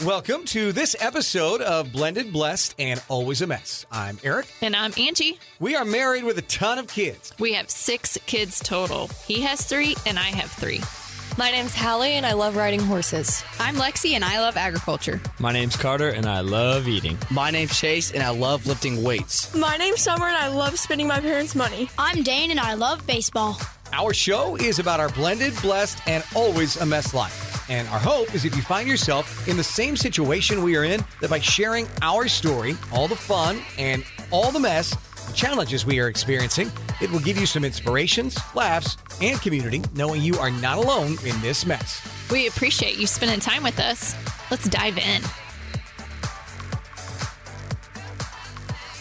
Welcome to this episode of Blended, Blessed, and Always a Mess. I'm Aric. And I'm Angie. We are married with a ton of kids. We have 6 kids total. He has 3 and I have 3. My name's Hallie and I love riding horses. I'm Lexi and I love agriculture. My name's Carter and I love eating. My name's Chase and I love lifting weights. My name's Summer and I love spending my parents' money. I'm Dane and I love baseball. Our show is about our blended, blessed, and always a mess life. And our hope is if you find yourself in the same situation we are in, that by sharing our story, all the fun and all the mess, the challenges we are experiencing, it will give you some inspirations, laughs, and community, knowing you are not alone in this mess. We appreciate you spending time with us. Let's dive in.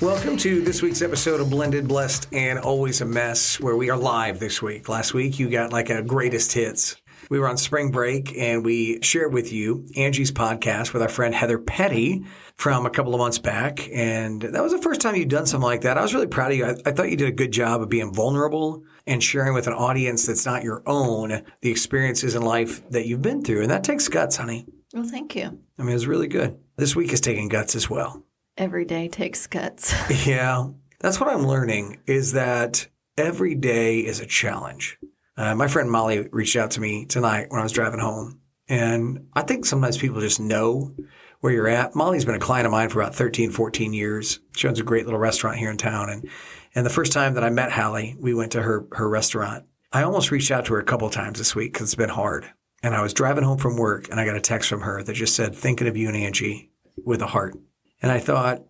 Welcome to this week's episode of Blended, Blessed, and Always a Mess, where we are live this week. Last week, you got like a greatest hits. We were on spring break, and we shared with you Angie's podcast with our friend Heather Petty from a couple of months back. And that was the first time you'd done something like that. I was really proud of you. I thought you did a good job of being vulnerable and sharing with an audience that's not your own the experiences in life that you've been through. And that takes guts, honey. Well, thank you. I mean, it was really good. This week is taking guts as well. Every day takes guts. Yeah. That's what I'm learning is that every day is a challenge. My friend Molly reached out to me tonight when I was driving home. And I think sometimes people just know where you're at. Molly's been a client of mine for about 13, 14 years. She owns a great little restaurant here in town. And the first time that I met Hallie, we went to her restaurant. I almost reached out to her a couple of times this week because it's been hard. And I was driving home from work and I got a text from her that just said, thinking of you and Angie with a heart. And I thought,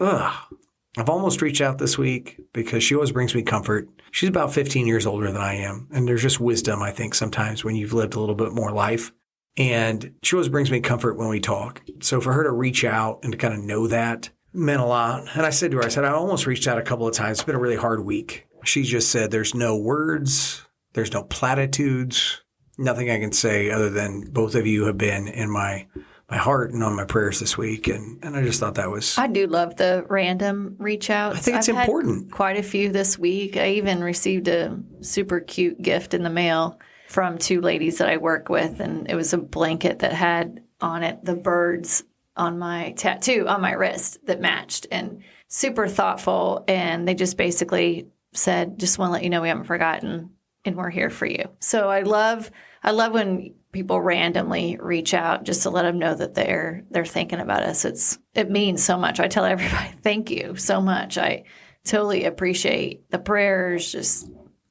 I've almost reached out this week because she always brings me comfort. She's about 15 years older than I am. And there's just wisdom, I think, sometimes when you've lived a little bit more life. And she always brings me comfort when we talk. So for her to reach out and to kind of know that meant a lot. And I said to her, I almost reached out a couple of times. It's been a really hard week. She just said, there's no words. There's no platitudes. Nothing I can say other than both of you have been in my heart and on my prayers this week. And I just thought that was... I do love the random reach outs. I think it's important. Had quite a few this week. I even received a super cute gift in the mail from 2 ladies that I work with. And it was a blanket that had on it the birds on my tattoo on my wrist that matched and super thoughtful. And they just basically said, just want to let you know we haven't forgotten and we're here for you. So I love when people randomly reach out just to let them know that they're thinking about us. It means so much. I tell everybody, thank you so much. I totally appreciate the prayers, just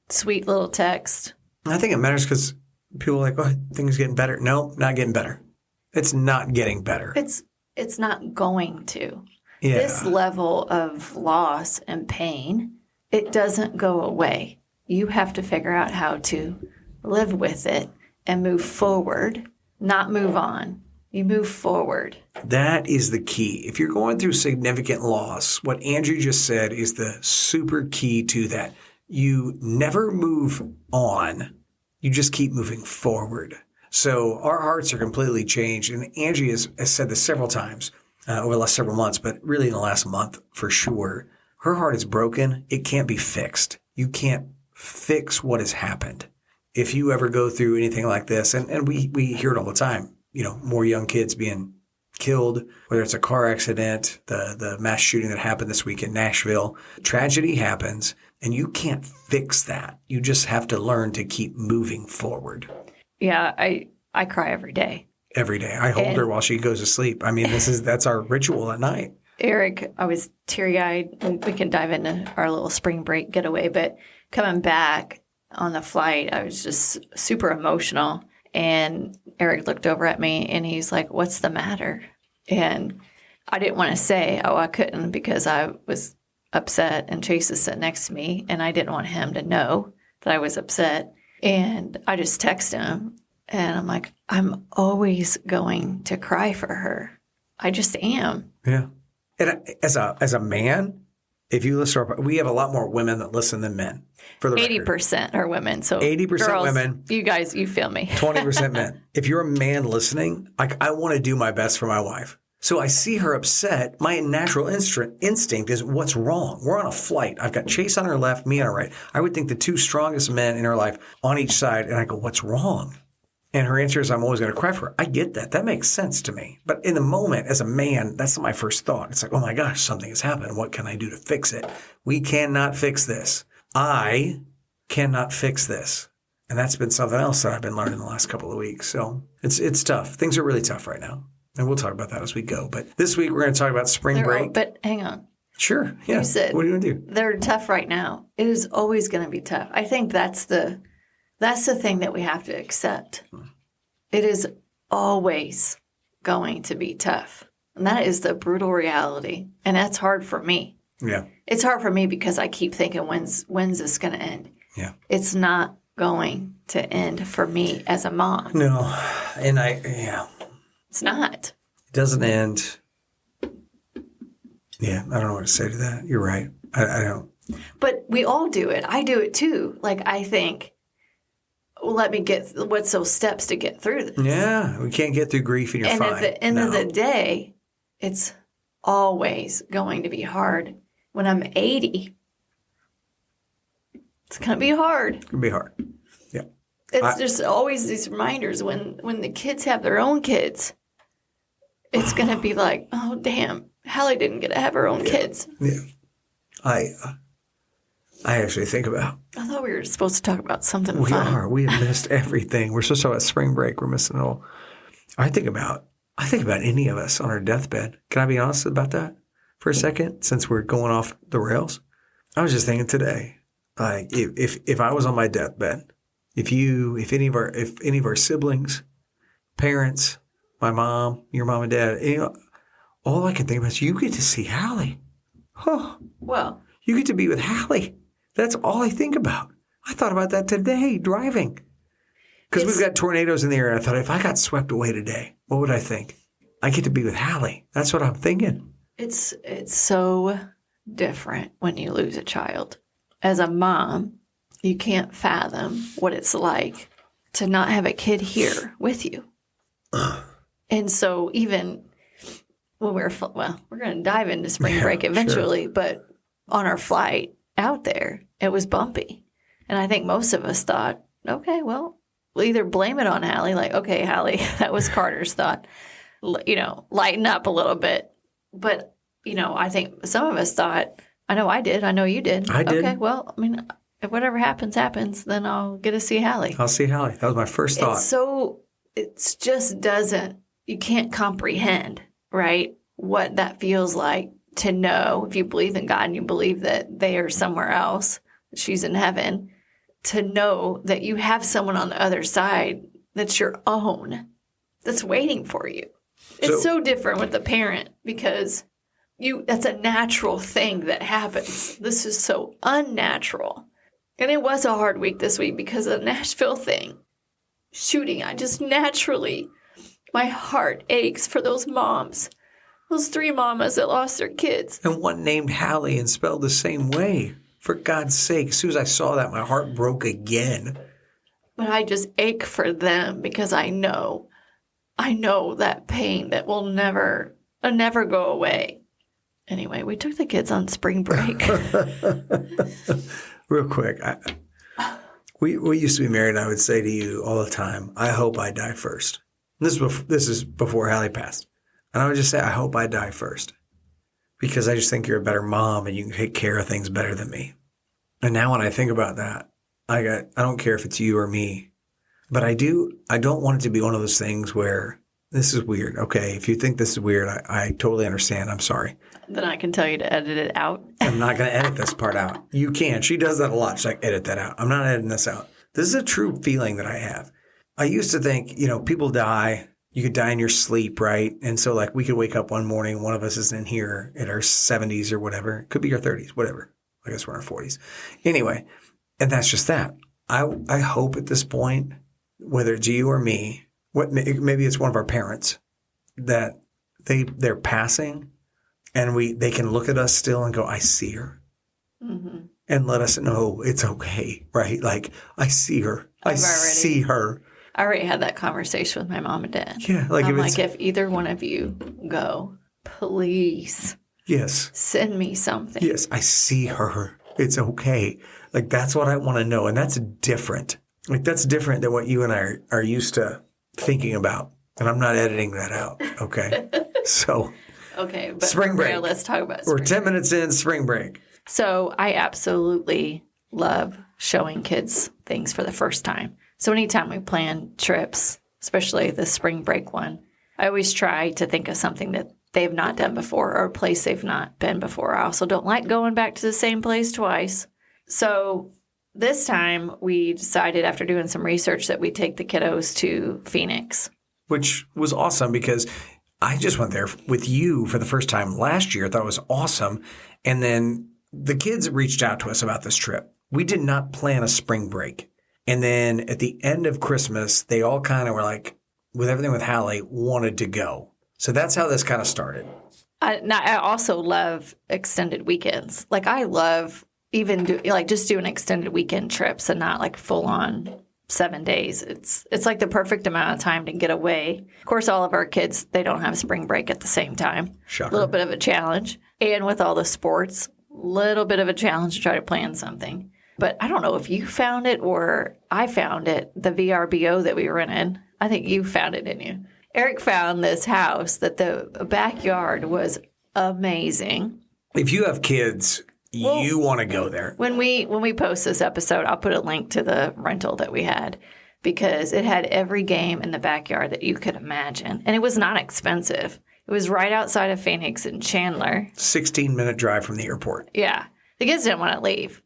sweet little text. I think it matters because people are like, oh, things getting better. No, not getting better. It's not getting better. It's not going to. Yeah. This level of loss and pain, it doesn't go away. You have to figure out how to live with it and move forward, not move on. You move forward. That is the key. If you're going through significant loss, what Andrew just said is the super key to that. You never move on. You just keep moving forward. So our hearts are completely changed. And Angie has said this several times over the last several months, but really in the last month for sure. Her heart is broken. It can't be fixed. You can't fix what has happened. If you ever go through anything like this, and we hear it all the time, more young kids being killed, whether it's a car accident, the mass shooting that happened this week in Nashville, tragedy happens, and you can't fix that. You just have to learn to keep moving forward. Yeah, I cry every day. Every day. I hold her while she goes to sleep. I mean, that's our ritual at night. Aric, I was teary-eyed, and we can dive into our little spring break getaway, but coming back on the flight, I was just super emotional. And Aric looked over at me and he's like, what's the matter? And I didn't want to say, I couldn't because I was upset and Chase is sitting next to me and I didn't want him to know that I was upset. And I just texted him and I'm like, I'm always going to cry for her. I just am. Yeah. And as a man, if you listen to we have a lot more women that listen than men. For the 80% are women. So 80% girls, women. You guys, you feel me. 20% men. If you're a man listening, I want to do my best for my wife. So I see her upset. My natural instinct is, what's wrong? We're on a flight. I've got Chase on her left, me on her right. I would think the 2 strongest men in her life on each side. And I go, what's wrong? And her answer is, I'm always going to cry for her. I get that. That makes sense to me. But in the moment, as a man, that's not my first thought. It's like, oh my gosh, something has happened. What can I do to fix it? We cannot fix this. I cannot fix this. And that's been something else that I've been learning the last couple of weeks. So it's tough. Things are really tough right now. And we'll talk about that as we go. But this week, we're going to talk about spring break. But hang on. Sure. Yeah. You said, what are you going to do? They're tough right now. It is always going to be tough. I think that's the thing that we have to accept. It is always going to be tough. And that is the brutal reality. And that's hard for me. Yeah. It's hard for me because I keep thinking, when's this going to end? Yeah. It's not going to end for me as a mom. No. And It's not. it doesn't end. Yeah. I don't know what to say to that. You're right. I don't. But we all do it. I do it too. Like, I think, well, let me get what's those steps to get through this. Yeah. We can't get through grief and you're And fine. at the end of the day, it's always going to be hard. When I'm 80, it's going to be hard. It can be hard. Yeah. It's just always these reminders when the kids have their own kids. It's going to be like, oh, damn, Hallie didn't get to have her own kids. Yeah. I actually think about. I thought we were supposed to talk about something We fun. are. We have missed everything. We're supposed to talk about spring break. We're missing it all. I think about any of us on our deathbed. Can I be honest about that for a second? Since we're going off the rails, I was just thinking today, like if I was on my deathbed, if any of our siblings, parents, my mom, your mom and dad, all I can think about is you get to see Hallie. Oh, Well, you get to be with Hallie. That's all I think about. I thought about that today driving. Because we've got tornadoes in the air, and I thought, if I got swept away today, what would I think? I get to be with Hallie. That's what I'm thinking. it's so different when you lose a child. As a mom, you can't fathom what it's like to not have a kid here with you. And so even when we're going to dive into spring break eventually, but on our flight out there, it was bumpy. And I think most of us thought, okay, well, we'll either blame it on Hallie, like, okay, Hallie, that was Carter's thought, lighten up a little bit. But, I think some of us thought, I know I did, I know you did. I did. Okay, well, I mean, if whatever happens, then I'll get to see Hallie. I'll see Hallie. That was my first thought. It just doesn't, you can't comprehend, right, what that feels like to know, if you believe in God and you believe that they are somewhere else, she's in heaven, to know that you have someone on the other side that's your own, that's waiting for you. It's so different with the parent because that's a natural thing that happens. This is so unnatural. And it was a hard week this week because of the Nashville shooting. I just naturally, my heart aches for those moms. Those 3 mamas that lost their kids. And one named Hallie and spelled the same way. For God's sake, as soon as I saw that, my heart broke again. But I just ache for them because I know that pain that will never go away. Anyway, we took the kids on spring break. Real quick, we used to be married, and I would say to you all the time, I hope I die first. This is before Hallie passed. And I would just say, I hope I die first. Because I just think you're a better mom and you can take care of things better than me. And now when I think about that, I don't care if it's you or me. But I don't want it to be one of those things where this is weird. Okay, if you think this is weird, I totally understand. I'm sorry. Then I can tell you to edit it out. I'm not going to edit this part out. You can. She does that a lot. She's like, edit that out. I'm not editing this out. This is a true feeling that I have. I used to think, people die. You could die in your sleep, right? And so, we could wake up one morning, one of us is in here in our 70s or whatever. It could be our 30s, whatever. I guess we're in our 40s. Anyway, and that's just that. I hope at this point, whether it's you or me, maybe it's one of our parents, that they're passing and they can look at us still and go, I see her. Mm-hmm. And let us know it's okay, right? Like, I see her. I see her. I already had that conversation with my mom and dad. Yeah. If either one of you go, please. Yes. Send me something. Yes. I see her. It's okay. That's what I want to know. And that's different. Like, that's different than what you and I are used to thinking about. And I'm not editing that out. Okay. So, Okay, but spring break. Now let's talk about We're spring 10 minutes in, spring break. So I absolutely love showing kids things for the first time. So anytime we plan trips, especially the spring break one, I always try to think of something that they've not done before or a place they've not been before. I also don't like going back to the same place twice. So this time we decided after doing some research that we'd take the kiddos to Phoenix. Which was awesome because I just went there with you for the first time last year. I thought it was awesome. And then the kids reached out to us about this trip. We did not plan a spring break. And then at the end of Christmas, they all kind of were like, with everything with Hallie, wanted to go. So that's how this kind of started. I also love extended weekends. Like I love even just doing extended weekend trips and not like full on 7 days. It's like the perfect amount of time to get away. Of course, all of our kids, they don't have spring break at the same time. Shocker. A little bit of a challenge. And with all the sports, a little bit of a challenge to try to plan something. But I don't know if you found it or I found it, the VRBO that we rented. I think you found it, didn't you? Aric found this house that the backyard was amazing. If you have kids, you want to go there. When we post this episode, I'll put a link to the rental that we had because it had every game in the backyard that you could imagine. And it was not expensive. It was right outside of Phoenix in Chandler. 16-minute drive from the airport. Yeah. The kids didn't want to leave.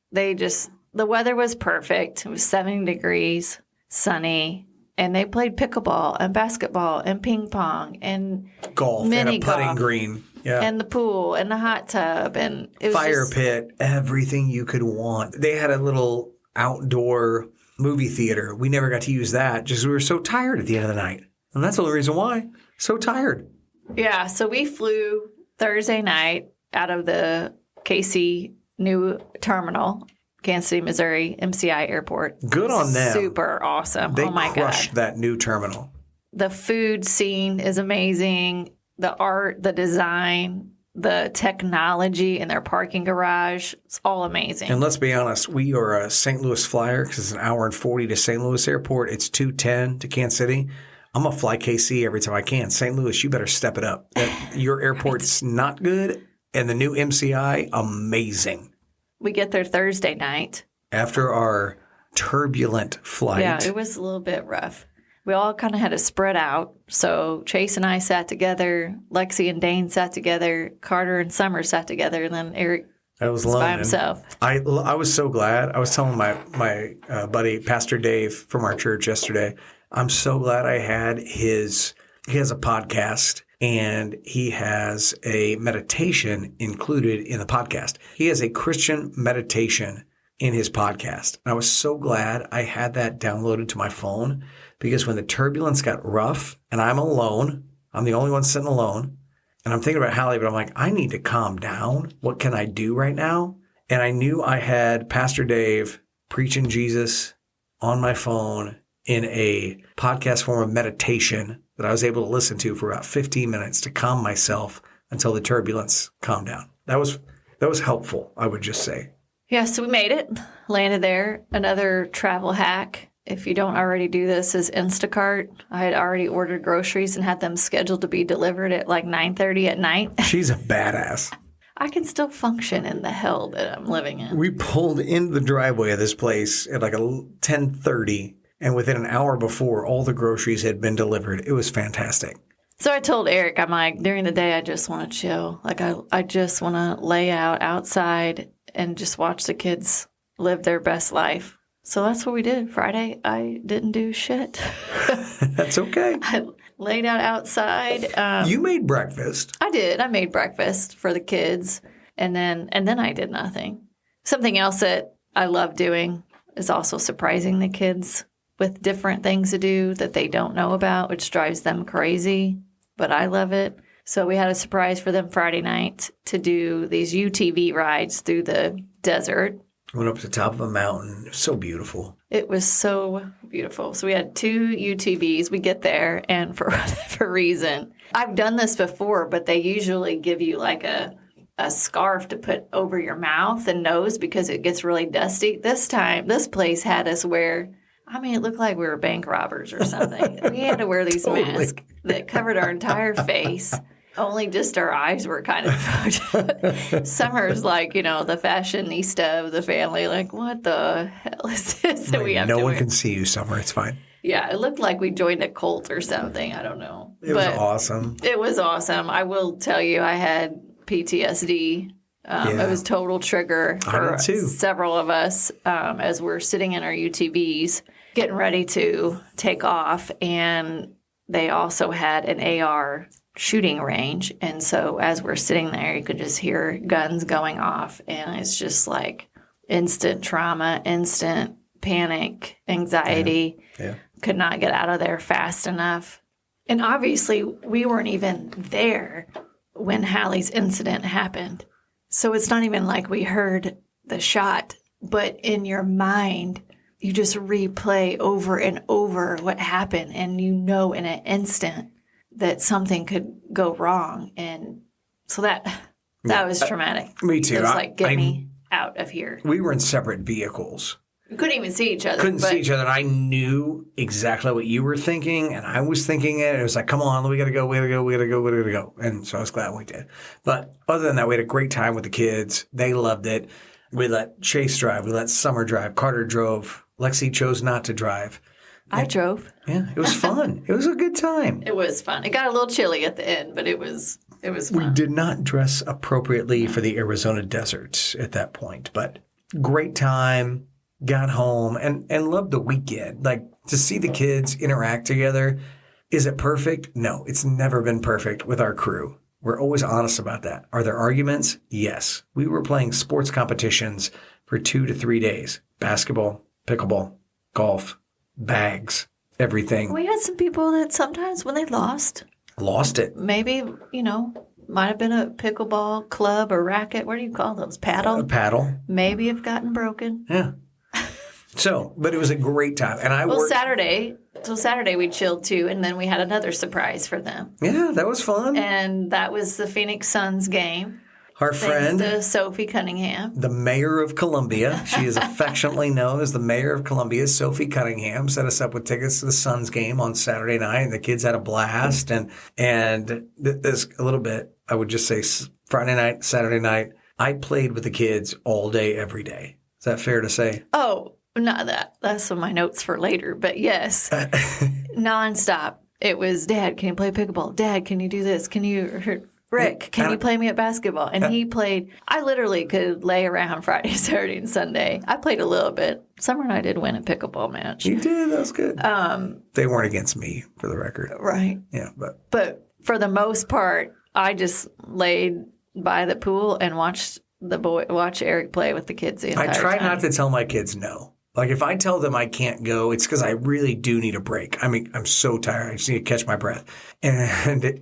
The weather was perfect. It was 70 degrees, sunny. And they played pickleball and basketball and ping pong and golf and a putting green. Yeah. And the pool and the hot tub and it was fire pit, everything you could want. They had a little outdoor movie theater. We never got to use that just we were so tired at the end of the night. And that's the only reason why. So tired. Yeah. So we flew Thursday night out of the KC new terminal, Kansas City, Missouri, MCI airport. Good on them. Super awesome. They oh my God. crushed that new terminal. The food scene is amazing. The art, the design, the technology in their parking garage. It's all amazing. And let's be honest, we are a St. Louis flyer because it's an hour and 40 to St. Louis airport. It's 2:10 to Kansas City. I'm going to fly KC every time I can. St. Louis, you better step it up. Your airport's not good, and the new MCI, amazing. We get there Thursday night. After our turbulent flight. Yeah, it was a little bit rough. We all kind of had to spread out. So Chase and I sat together. Lexi and Dane sat together. Carter and Summer sat together. And then Aric was by himself. I was so glad. I was telling my buddy, Pastor Dave from our church yesterday, I'm so glad I had he has a podcast. And he has a meditation included in the podcast. He has a Christian meditation in his podcast. And I was so glad I had that downloaded to my phone because when the turbulence got rough and I'm alone, I'm the only one sitting alone, and I'm thinking about Hallie, but I'm like, I need to calm down. What can I do right now? And I knew I had Pastor Dave preaching Jesus on my phone in a podcast form of meditation that I was able to listen to for about 15 minutes to calm myself until the turbulence calmed down. That was helpful, I would just say. Yeah, so we made it, landed there. Another travel hack, if you don't already do this, is Instacart. I had already ordered groceries and had them scheduled to be delivered at like 9:30 at night. She's a badass. I can still function in the hell that I'm living in. We pulled into the driveway of this place at like 10:30. And within an hour before, all the groceries had been delivered. It was fantastic. So I told Aric, I'm like, during the day, I just want to chill. Like, I just want to lay out outside and just watch the kids live their best life. So that's what we did. Friday, I didn't do shit. That's okay. I laid out outside. You made breakfast. I did. I made breakfast for the kids. And then I did nothing. Something else that I love doing is also surprising the kids with different things to do that they don't know about, which drives them crazy, but I love it. So we had a surprise for them Friday night to do these UTV rides through the desert. Went up to the top of a mountain. It was so beautiful. It was so beautiful. So we had 2 UTVs. We get there, and for whatever reason, I've done this before, but they usually give you like a scarf to put over your mouth and nose because it gets really dusty. This time, this place had us wear I mean, it looked like we were bank robbers or something. We had to wear these masks that covered our entire face. Only just our eyes were kind of Summer's like, the fashionista of the family. Like, what the hell is this? That we have no to one wear? can see you, Summer. It's fine. Yeah, it looked like we joined a cult or something. I don't know. It was awesome. It was awesome. I will tell you, I had PTSD. It was total trigger for several of us as we're sitting in our UTVs getting ready to take off. And they also had an AR shooting range. And so as we're sitting there, you could just hear guns going off. And it's just like instant trauma, instant panic, anxiety. Yeah. Could not get out of there fast enough. And obviously, we weren't even there when Hallie's incident happened. So it's not even like we heard the shot, but in your mind, you just replay over and over what happened, and in an instant that something could go wrong. And so that was traumatic. Me too. It was like, get me out of here. We were in separate vehicles. We couldn't even see each other. See each other. And I knew exactly what you were thinking, and I was thinking it. It was like, come on, we got to go, we got to go, we got to go, we got to go. And so I was glad we did. But other than that, we had a great time with the kids. They loved it. We let Chase drive. We let Summer drive. Carter drove. Lexi chose not to drive. I drove. Yeah, it was fun. It was a good time. It was fun. It got a little chilly at the end, but it was fun. We did not dress appropriately for the Arizona desert at that point, but great time. Got home and loved the weekend. Like, to see the kids interact together. Is it perfect? No, it's never been perfect with our crew. We're always honest about that. Are there arguments? Yes. We were playing sports competitions for 2 to 3 days. Basketball, pickleball, golf, bags, everything. We had some people that sometimes when they lost it. Maybe, might have been a pickleball club or racket. What do you call those? Paddle? A paddle. Maybe have gotten broken. Yeah. So, but it was a great time. And Saturday we chilled too, and then we had another surprise for them. Yeah, that was fun. And that was the Phoenix Suns game. Our friend, Sophie Cunningham, the mayor of Columbia, she is affectionately known as the mayor of Columbia, Sophie Cunningham, set us up with tickets to the Suns game on Saturday night, and the kids had a blast. And there's a little bit, I would just say Friday night, Saturday night, I played with the kids all day, every day. Is that fair to say? Oh, not that. That's on my notes for later, but yes, nonstop. It was, Dad, can you play pickleball? Dad, can you do this? Rick, can you play me at basketball? And he played. I literally could lay around Friday, Saturday, and Sunday. I played a little bit. Summer and I did win a pickleball match. You did. That was good. They weren't against me, for the record. Right. Yeah, but for the most part, I just laid by the pool and watched Aric play with the kids the entire time. I try not to tell my kids no. Like, if I tell them I can't go, it's because I really do need a break. I mean, I'm so tired. I just need to catch my breath. And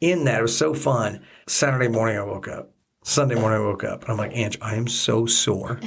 in that, it was so fun. Saturday morning, I woke up. Sunday morning, I woke up. And I'm like, Ange, I am so sore.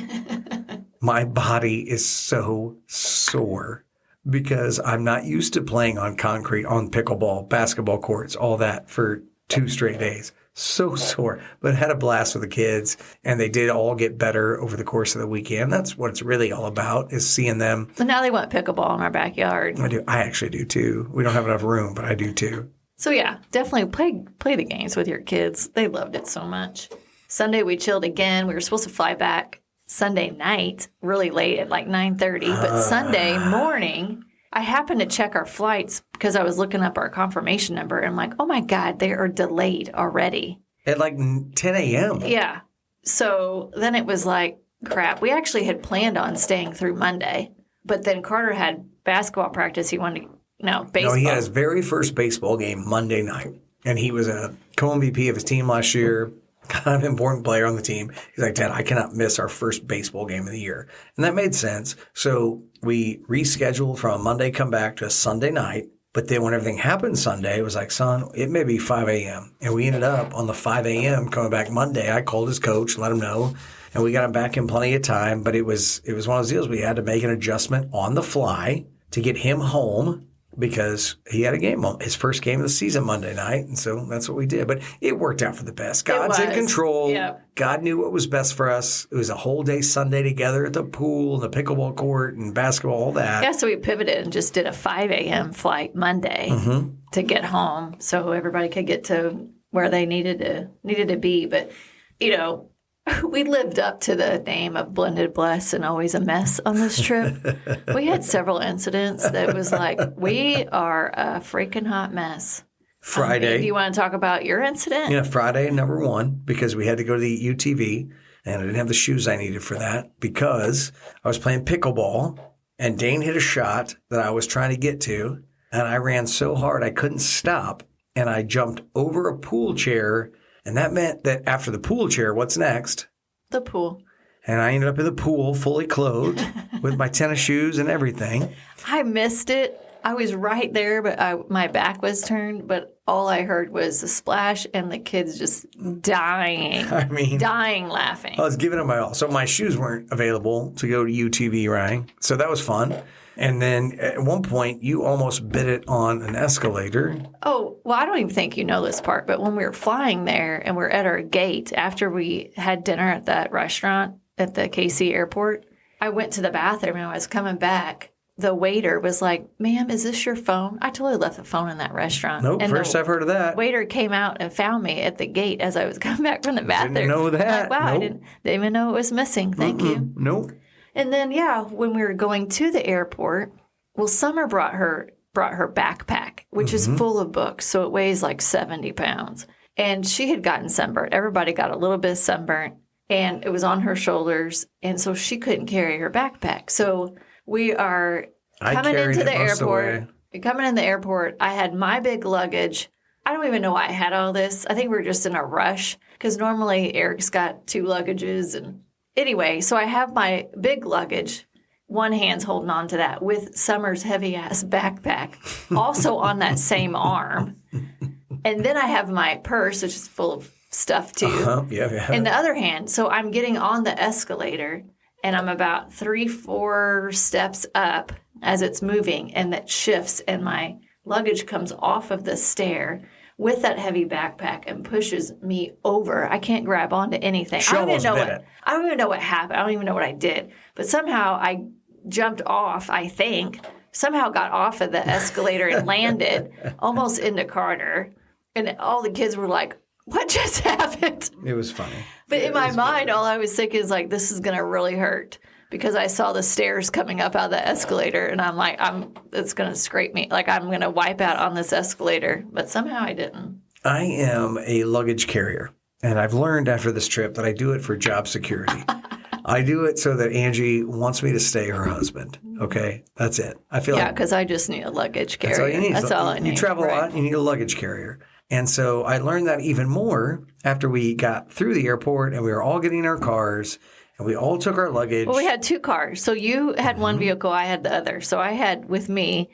My body is so sore because I'm not used to playing on concrete, on pickleball, basketball courts, all that for 2 straight days. So sore, but had a blast with the kids, and they did all get better over the course of the weekend. That's what it's really all about, is seeing them. So now they want pickleball in our backyard. I do. I actually do too. We don't have enough room, but I do too. So yeah, definitely play the games with your kids. They loved it so much. Sunday we chilled again. We were supposed to fly back Sunday night, really late at like 9:30, but Sunday morning, I happened to check our flights because I was looking up our confirmation number, and I'm like, oh my God, they are delayed already. At like 10 a.m. Yeah. So then it was like, crap. We actually had planned on staying through Monday, but then Carter had basketball practice. He wanted baseball. No, he had his very first baseball game Monday night, and he was a co-MVP of his team last year. Kind of important player on the team. He's like, Dad, I cannot miss our first baseball game of the year. And that made sense. So we rescheduled from a Monday come back to a Sunday night. But then when everything happened Sunday, it was like, son, it may be 5 a.m. And we ended up on the 5 a.m. coming back Monday. I called his coach, let him know. And we got him back in plenty of time. But it was one of those deals. We had to make an adjustment on the fly to get him home because he had a game, his first game of the season Monday night. And so that's what we did. But it worked out for the best. God's in control. Yeah. God knew what was best for us. It was a whole day Sunday together at the pool and the pickleball court and basketball, all that. Yeah, so we pivoted and just did a 5 a.m. flight Monday to get home so everybody could get to where they needed to be. But, you know, we lived up to the name of Blended Bless and Always a Mess on this trip. We had several incidents that was like, we are a freaking hot mess. Friday. Do you want to talk about your incident? Yeah, Friday, number one, because we had to go to the UTV, and I didn't have the shoes I needed for that because I was playing pickleball, and Dane hit a shot that I was trying to get to, and I ran so hard I couldn't stop, and I jumped over a pool chair, and that meant that after the pool chair, what's next? The pool. And I ended up in the pool fully clothed with my tennis shoes and everything. I missed it. I was right there, but my back was turned, but all I heard was the splash and the kids just dying. Dying laughing. I was giving it my all. So my shoes weren't available to go to UTV riding. So that was fun. And then at one point, you almost bit it on an escalator. Oh, well, I don't even think you know this part, but when we were flying there and we're at our gate after we had dinner at that restaurant at the KC airport, I went to the bathroom and I was coming back. The waiter was like, "Ma'am, is this your phone?" I totally left the phone in that restaurant. Nope, and first I've heard of that. Waiter came out and found me at the gate as I was coming back from the bathroom. Didn't know that. I'm like, wow, Nope. I didn't even know it was missing. Thank you. Nope. And then, yeah, when we were going to the airport, well, Summer brought her backpack, which is full of books, so it weighs like 70 pounds. And she had gotten sunburnt. Everybody got a little bit sunburnt, and it was on her shoulders, and so she couldn't carry her backpack. So we are coming into the airport. Coming in the airport, I had my big luggage. I don't even know why I had all this. I think we were just in a rush because normally Eric's got 2 luggages. And anyway, so I have my big luggage. One hand's holding on to that with Summer's heavy-ass backpack also on that same arm. And then I have my purse, which is full of stuff too, in the other hand. So I'm getting on the escalator, and I'm about 3-4 steps up as it's moving, and that shifts, and my luggage comes off of the stair with that heavy backpack and pushes me over. I can't grab onto anything. I don't even know what happened. I don't even know what I did. But somehow I jumped off, I think. Somehow got off of the escalator and landed almost into Carter. And all the kids were like, "What just happened?" It was funny. But in my mind, all I was thinking is like, this is going to really hurt. Because I saw the stairs coming up out of the escalator, and I'm like, it's going to scrape me. Like, I'm going to wipe out on this escalator. But somehow I didn't. I am a luggage carrier, and I've learned after this trip that I do it for job security. I do it so that Angie wants me to stay her husband. Okay? That's it. I feel like because I just need a luggage carrier. That's all you need. That's all I need. You travel a lot, you need a luggage carrier. And so I learned that even more after we got through the airport and we were all getting in our cars. And we all took our luggage. Well, we had 2 cars. So you had one vehicle, I had the other. So I had with me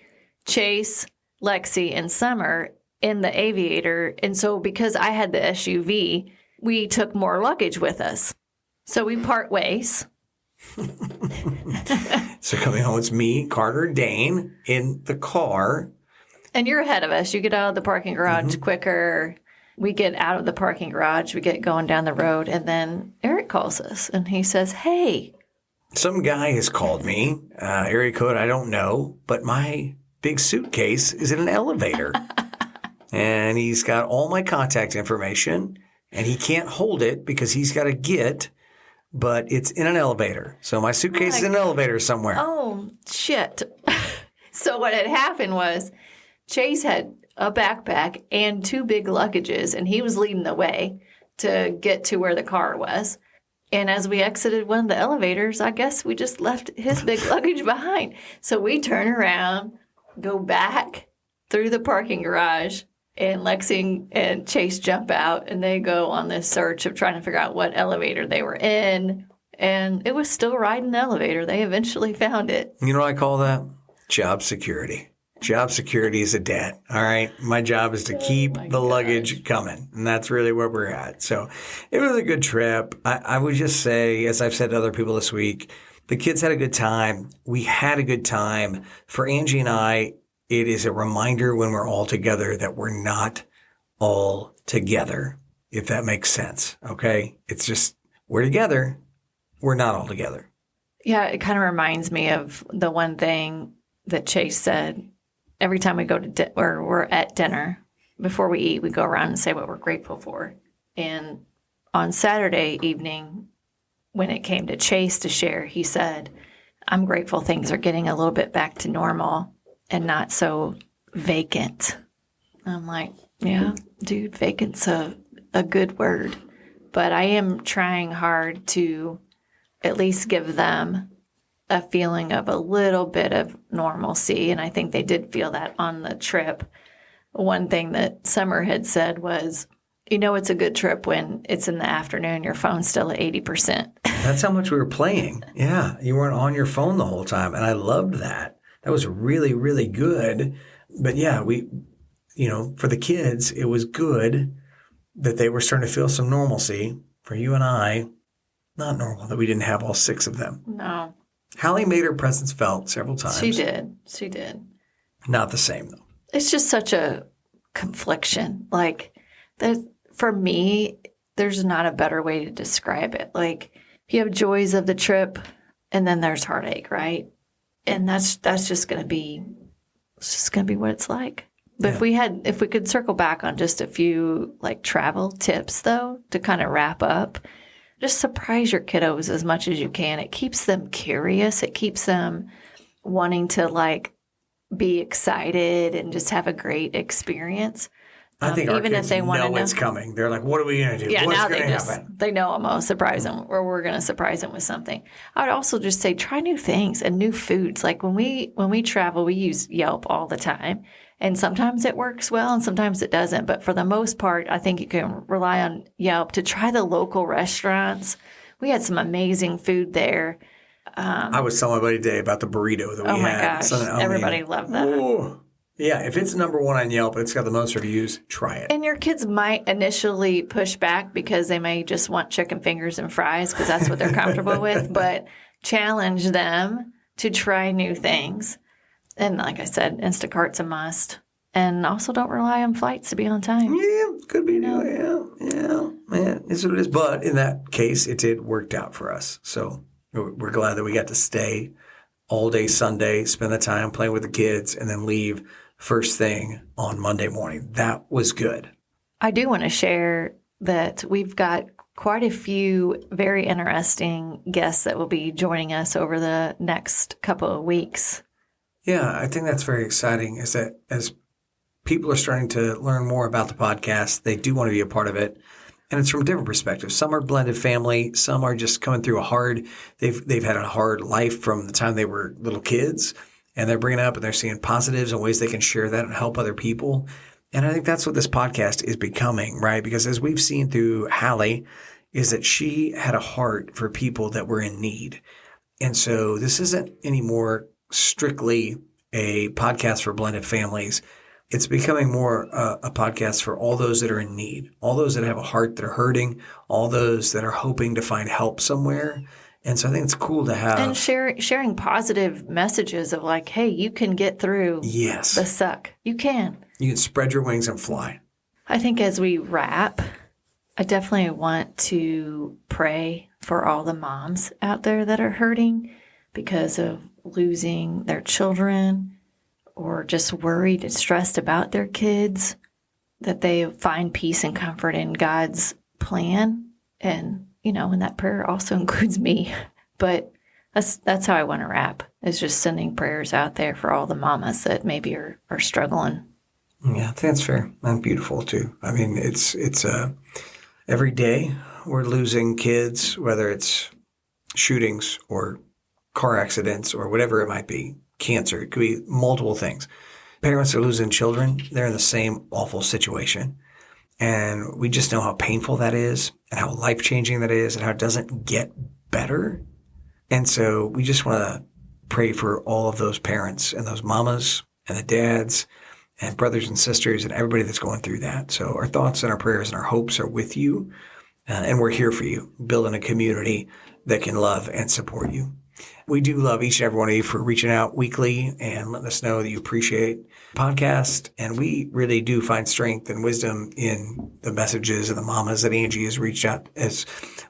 Chase, Lexi, and Summer in the Aviator. And so because I had the SUV, we took more luggage with us. So we part ways. So coming home, it's me, Carter, Dane in the car. And you're ahead of us. You get out of the parking garage quicker. We get out of the parking garage, we get going down the road, and then Aric calls us, and he says, "Hey." Some guy has called me, area code I don't know, but my big suitcase is in an elevator. And he's got all my contact information, and he can't hold it because he's got a Git, but it's in an elevator. So my suitcase is in an elevator somewhere. Oh, shit. So what had happened was Chase had a backpack and 2 big luggages, and he was leading the way to get to where the car was. And as we exited one of the elevators, I guess we just left his big luggage behind. So we turn around, go back through the parking garage, and Lexi and Chase jump out, and they go on this search of trying to figure out what elevator they were in. And it was still riding the elevator. They eventually found it. You know what I call that? Job security. Job security is a debt, all right? My job is to keep the luggage coming, and that's really where we're at. So it was a good trip. I would just say, as I've said to other people this week, the kids had a good time. We had a good time. For Angie and I, it is a reminder when we're all together that we're not all together, if that makes sense. Okay. It's just, we're together. We're not all together. Yeah, it kind of reminds me of the one thing that Chase said every time we go to or we're at dinner. Before we eat, we go around and say what we're grateful for. And on Saturday evening, when it came to Chase to share, he said, I'm grateful things are getting a little bit back to normal and not so vacant. I'm like, yeah, dude, vacant's a good word. But I am trying hard to at least give them a feeling of a little bit of normalcy. And I think they did feel that on the trip. One thing that Summer had said was, it's a good trip when it's in the afternoon, your phone's still at 80%. That's how much we were playing. Yeah. You weren't on your phone the whole time. And I loved that. That was really, really good. But yeah, for the kids, it was good that they were starting to feel some normalcy. For you and I, not normal that we didn't have all 6 of them. No. Hallie made her presence felt several times. She did. Not the same, though. It's just such a confliction. Like, for me, there's not a better way to describe it. Like, you have joys of the trip, and then there's heartache, right? And that's just going to be, what it's like. But Yeah. if we could circle back on just a few like travel tips, though, to kind of wrap up, just surprise your kiddos as much as you can. It keeps them curious. It keeps them wanting to like be excited and just have a great experience. I think our even kids if they want to know it's coming. They're like, what are we going to do? Yeah, What's now going to happen? they know I'm going to surprise them, or we're going to surprise them with something. I would also just say try new things and new foods. Like when we travel, we use Yelp all the time, and sometimes it works well and sometimes it doesn't. But for the most part, I think you can rely on Yelp to try the local restaurants. We had some amazing food there. I was telling my buddy today about the burrito that we had. Oh my gosh, everybody loved that. Ooh. Yeah, if it's number 1 on Yelp, it's got the most reviews, try it. And your kids might initially push back because they may just want chicken fingers and fries because that's what they're comfortable with. But challenge them to try new things. And like I said, Instacart's a must. And also don't rely on flights to be on time. Yeah, could be. Yeah, it's what it is. But in that case, it worked out for us. So we're glad that we got to stay all day Sunday, spend the time playing with the kids, and then leave first thing on Monday morning. That was good. I do want to share that we've got quite a few very interesting guests that will be joining us over the next couple of weeks. Yeah, I think that's very exciting, is that as people are starting to learn more about the podcast, they do want to be a part of it. And it's from different perspectives. Some are blended family. Some are just coming through they've had a hard life from the time they were little kids. And they're bringing it up and they're seeing positives and ways they can share that and help other people. And I think that's what this podcast is becoming, right? Because as we've seen through Hallie, is that she had a heart for people that were in need. And so this isn't anymore strictly a podcast for blended families. It's becoming more a podcast for all those that are in need, all those that have a heart that are hurting, all those that are hoping to find help somewhere. And so I think it's cool to have. And sharing positive messages of like, hey, you can get through the suck. You can. You can spread your wings and fly. I think as we wrap, I definitely want to pray for all the moms out there that are hurting because of losing their children or just worried and stressed about their kids, that they find peace and comfort in God's plan. And, and that prayer also includes me. But that's how I want to wrap, is just sending prayers out there for all the mamas that maybe are struggling. Yeah, I think that's fair and beautiful too. I mean, it's every day we're losing kids, whether it's shootings or car accidents or whatever it might be, cancer. It could be multiple things. Parents are losing children. They're in the same awful situation. And we just know how painful that is and how life-changing that is and how it doesn't get better. And so we just want to pray for all of those parents and those mamas and the dads and brothers and sisters and everybody that's going through that. So our thoughts and our prayers and our hopes are with you. And we're here for you, building a community that can love and support you. We do love each and every one of you for reaching out weekly and letting us know that you appreciate the podcast. And we really do find strength and wisdom in the messages of the mamas that Angie has reached out, has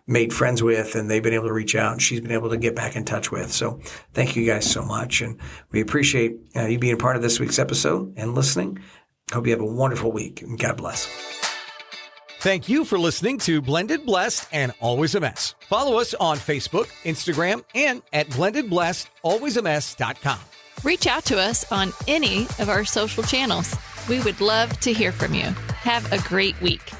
made friends with, and they've been able to reach out and she's been able to get back in touch with. So thank you guys so much. And we appreciate you being a part of this week's episode and listening. Hope you have a wonderful week and God bless. Thank you for listening to Blended, Blessed, and Always a Mess. Follow us on Facebook, Instagram, and at blendedblessedalwaysamess.com. Reach out to us on any of our social channels. We would love to hear from you. Have a great week.